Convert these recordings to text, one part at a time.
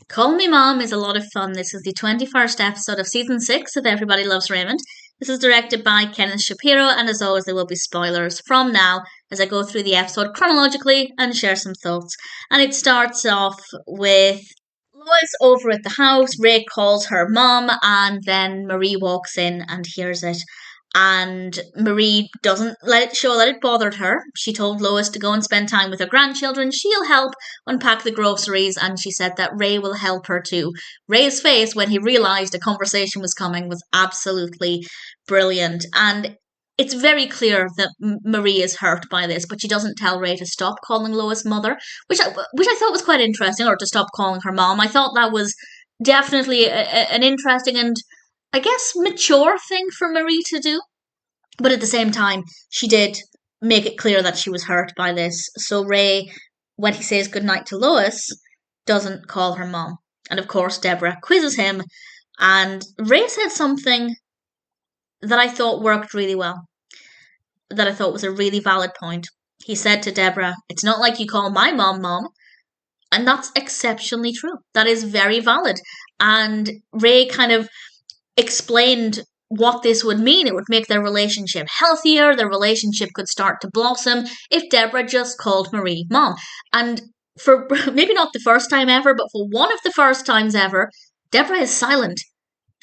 Call Me Mom is a lot of fun. This is the 21st episode of season 6 of Everybody Loves Raymond. This is directed by Kenneth Shapiro, and as always, there will be spoilers from now as I go through the episode chronologically and share some thoughts. And it starts off with Lois over at the house. Ray calls her mom, and then Marie walks in and hears it. And Marie doesn't let it show that it bothered her. She told Lois to go and spend time with her grandchildren. She'll help unpack the groceries, and she said that Ray will help her too. Ray's face when he realised a conversation was coming was absolutely brilliant. And it's very clear that Marie is hurt by this, but she doesn't tell Ray to stop calling Lois mother, which I thought was quite interesting, or to stop calling her mom. I thought that was definitely an interesting and, I guess, mature thing for Marie to do. But at the same time, she did make it clear that she was hurt by this. So Ray, when he says goodnight to Lois, doesn't call her mom. And of course, Debra quizzes him, and Ray said something that I thought worked really well, that I thought was a really valid point. He said to Debra, "It's not like you call my mom mom." And that's exceptionally true. That is very valid. And Ray kind of explained what this would mean. It would make their relationship healthier. Their relationship could start to blossom if Debra just called Marie mom. And for maybe not the first time ever, but for one of the first times ever, Debra is silent.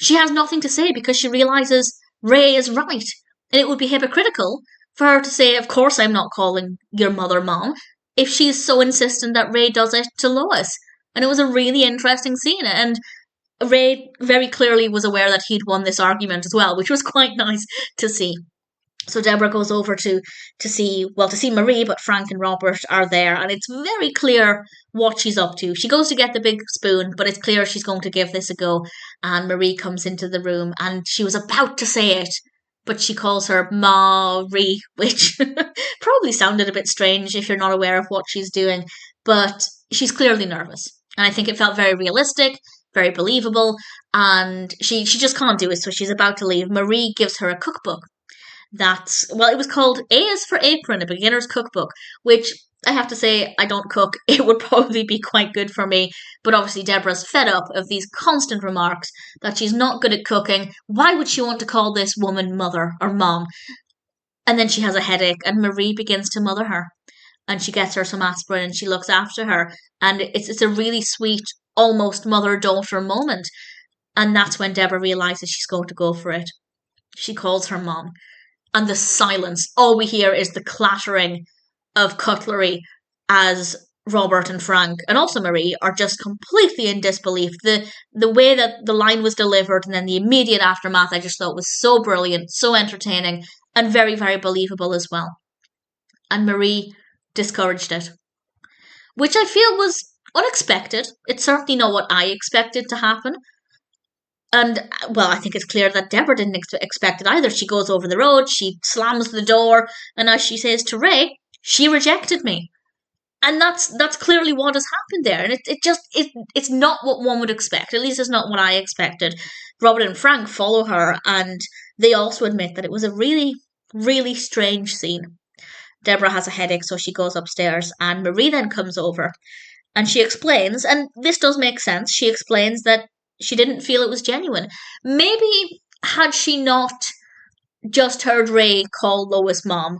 She has nothing to say because she realizes Ray is right. And it would be hypocritical for her to say, "Of course I'm not calling your mother mom," if she's so insistent that Ray does it to Lois. And it was a really interesting scene. And Ray very clearly was aware that he'd won this argument as well, which was quite nice to see. So Debra goes over to see Marie, but Frank and Robert are there, and it's very clear what she's up to. She goes to get the big spoon, but it's clear she's going to give this a go. And Marie comes into the room, and she was about to say it, but she calls her Marie, which probably sounded a bit strange if you're not aware of what she's doing, but she's clearly nervous. And I think it felt very realistic, very believable, and she just can't do it, so she's about to leave. Marie gives her a cookbook. It was called A is for Apron, a beginner's cookbook, which I have to say, I don't cook. It would probably be quite good for me, but obviously Debra's fed up of these constant remarks that she's not good at cooking. Why would she want to call this woman mother or mom? And then she has a headache, and Marie begins to mother her, and she gets her some aspirin, and she looks after her, and it's a really sweet, almost mother-daughter moment. And that's when Debra realizes she's going to go for it. She calls her mom. And the silence, all we hear is the clattering of cutlery as Robert and Frank, and also Marie, are just completely in disbelief. The way that the line was delivered and then the immediate aftermath, I just thought was so brilliant, so entertaining, and very, very believable as well. And Marie discouraged it, which I feel was unexpected. It's certainly not what I expected to happen. And, well, I think it's clear that Debra didn't expect it either. She goes over the road, she slams the door, and as she says to Ray, "She rejected me." And that's clearly what has happened there. And it's not what one would expect. At least it's not what I expected. Robert and Frank follow her, and they also admit that it was a really, really strange scene. Debra has a headache, so she goes upstairs, and Marie then comes over, and she explains, and this does make sense, she explains that she didn't feel it was genuine. Maybe had she not just heard Ray call Lois mom,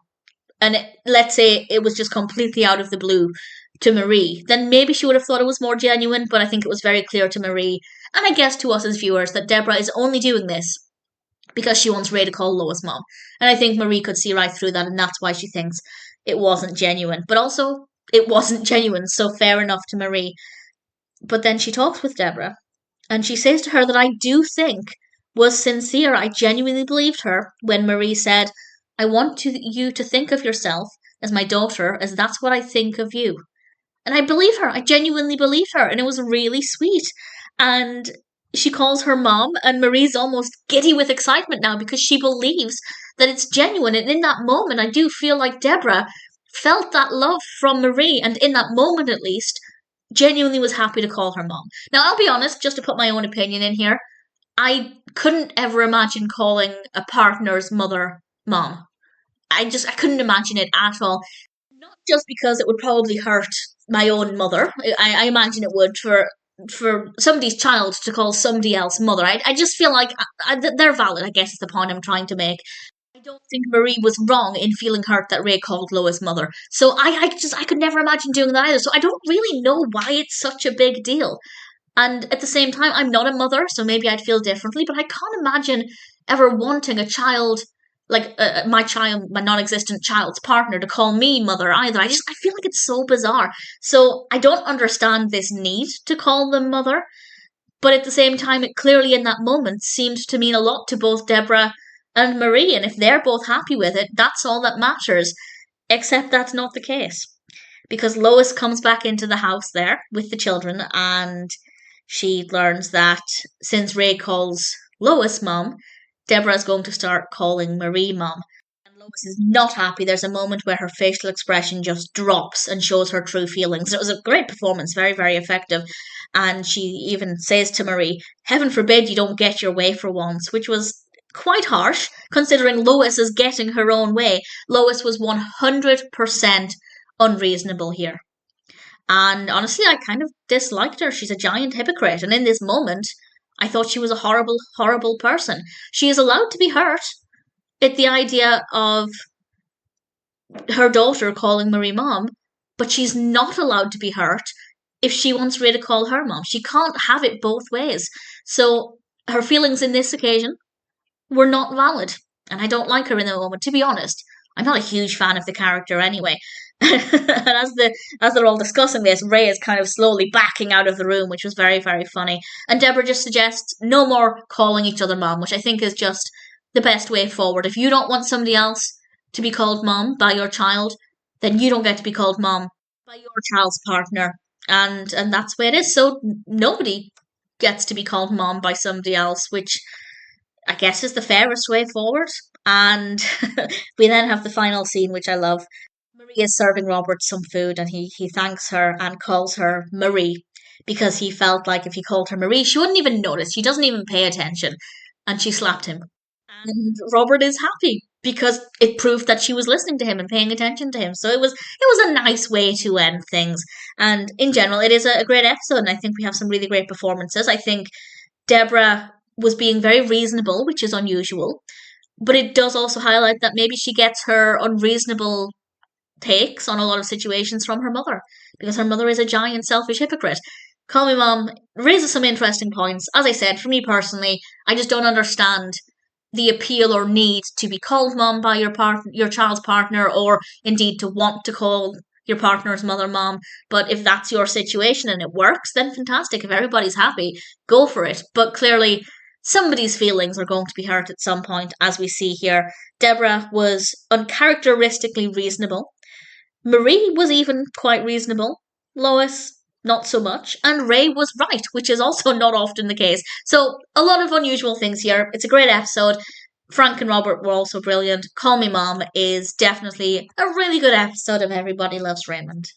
and let's say it was just completely out of the blue to Marie, then maybe she would have thought it was more genuine, but I think it was very clear to Marie, and I guess to us as viewers, that Debra is only doing this because she wants Ray to call Lois mom. And I think Marie could see right through that, and that's why she thinks it wasn't genuine. But also, it wasn't genuine, so fair enough to Marie. But then she talks with Debra, and she says to her that I do think was sincere. I genuinely believed her when Marie said, "I want you to think of yourself as my daughter, as that's what I think of you." And I believe her. I genuinely believe her. And it was really sweet. And she calls her mom, and Marie's almost giddy with excitement now because she believes that it's genuine. And in that moment, I do feel like Debra felt that love from Marie. And in that moment, at least, genuinely was happy to call her mom. Now, I'll be honest, just to put my own opinion in here, I couldn't ever imagine calling a partner's mother mom. I couldn't imagine it at all. Not just because it would probably hurt my own mother. I imagine it would for for somebody's child to call somebody else mother. I just feel like they're valid, I guess is the point I'm trying to make. I don't think Marie was wrong in feeling hurt that Ray called Lois mother. So I could never imagine doing that either. So I don't really know why it's such a big deal. And at the same time, I'm not a mother, so maybe I'd feel differently, but I can't imagine ever wanting a child, like my non-existent child's partner, to call me mother either. I feel like it's so bizarre. So I don't understand this need to call them mother, but at the same time, it clearly in that moment seemed to mean a lot to both Debra and Marie, and if they're both happy with it, that's all that matters. Except that's not the case. Because Lois comes back into the house there with the children, and she learns that since Ray calls Lois mom, Debra is going to start calling Marie mom. And Lois is not happy. There's a moment where her facial expression just drops and shows her true feelings. It was a great performance, very, very effective. And she even says to Marie, "Heaven forbid you don't get your way for once," which was quite harsh, considering Lois is getting her own way. Lois was 100% unreasonable here. And honestly, I kind of disliked her. She's a giant hypocrite. And in this moment, I thought she was a horrible, horrible person. She is allowed to be hurt at the idea of her daughter calling Marie mom, but she's not allowed to be hurt if she wants Ray to call her mom. She can't have it both ways. So her feelings in this occasion were not valid. And I don't like her in the moment, to be honest. I'm not a huge fan of the character anyway. And as they're all discussing this, Ray is kind of slowly backing out of the room, which was very, very funny. And Debra just suggests no more calling each other mom, which I think is just the best way forward. If you don't want somebody else to be called mom by your child, then you don't get to be called mom by your child's partner. And that's the way it is. So nobody gets to be called mom by somebody else, which I guess is the fairest way forward. And we then have the final scene, which I love. Marie is serving Robert some food, and he thanks her and calls her Marie because he felt like if he called her Marie, she wouldn't even notice. She doesn't even pay attention. And she slapped him. And Robert is happy because it proved that she was listening to him and paying attention to him. So it was a nice way to end things. And in general, it is a great episode, and I think we have some really great performances. I think Debra was being very reasonable, which is unusual. But it does also highlight that maybe she gets her unreasonable takes on a lot of situations from her mother, because her mother is a giant selfish hypocrite. Call Me Mom raises some interesting points. As I said, for me personally, I just don't understand the appeal or need to be called mom by your child's partner, or indeed to want to call your partner's mother mom. But if that's your situation and it works, then fantastic. If everybody's happy, go for it. But clearly, somebody's feelings are going to be hurt at some point, as we see here. Debra was uncharacteristically reasonable. Marie was even quite reasonable. Lois, not so much. And Ray was right, which is also not often the case. So, a lot of unusual things here. It's a great episode. Frank and Robert were also brilliant. Call Me Mom is definitely a really good episode of Everybody Loves Raymond.